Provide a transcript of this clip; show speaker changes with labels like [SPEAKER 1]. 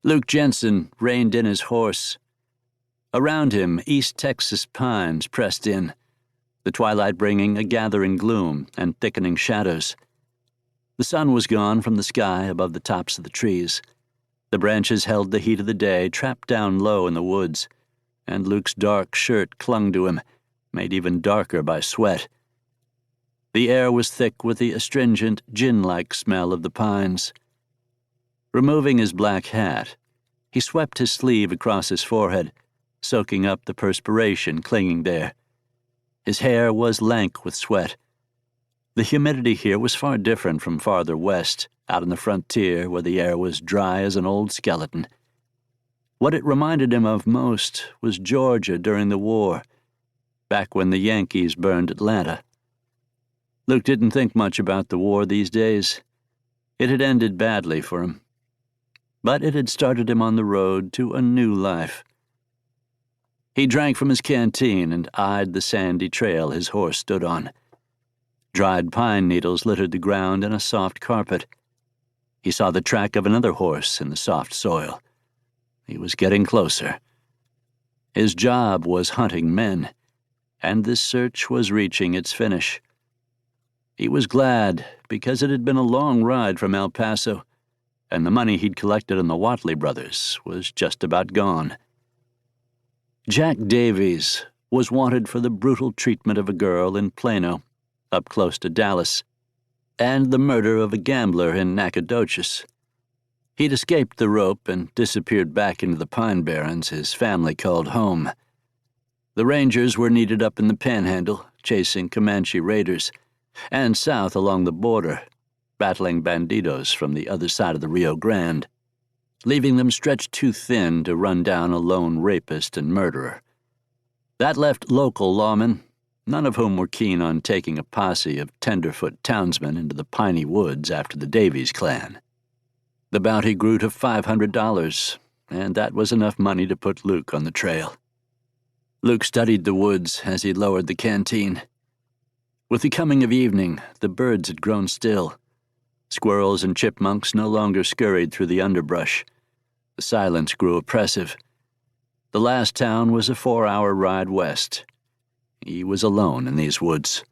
[SPEAKER 1] Luke Jensen reined in his horse. Around him, East Texas pines pressed in, the twilight bringing a gathering gloom and thickening shadows. The sun was gone from the sky above the tops of the trees. The branches held the heat of the day trapped down low in the woods, and Luke's dark shirt clung to him, made even darker by sweat. The air was thick with the astringent, gin-like smell of the pines. Removing his black hat, he swept his sleeve across his forehead, soaking up the perspiration clinging there. His hair was lank with sweat. The humidity here was far different from farther west, out on the frontier where the air was dry as an old skeleton. What it reminded him of most was Georgia during the war, back when the Yankees burned Atlanta. Luke didn't think much about the war these days. It had ended badly for him. But it had started him on the road to a new life. He drank from his canteen and eyed the sandy trail his horse stood on. Dried pine needles littered the ground in a soft carpet. He saw the track of another horse in the soft soil. He was getting closer. His job was hunting men, and this search was reaching its finish. He was glad because it had been a long ride from El Paso, and the money he'd collected on the Watley brothers was just about gone. Jack Davies was wanted for the brutal treatment of a girl in Plano, up close to Dallas, and the murder of a gambler in Nacogdoches. He'd escaped the rope and disappeared back into the Pine Barrens his family called home. The Rangers were needed up in the Panhandle, chasing Comanche raiders, and south along the border, battling bandidos from the other side of the Rio Grande, leaving them stretched too thin to run down a lone rapist and murderer. That left local lawmen, none of whom were keen on taking a posse of tenderfoot townsmen into the piney woods after the Davies clan. The bounty grew to $500, and that was enough money to put Luke on the trail. Luke studied the woods as he lowered the canteen. With the coming of evening, the birds had grown still. Squirrels and chipmunks no longer scurried through the underbrush. The silence grew oppressive. The last town was a 4-hour ride west. He was alone in these woods.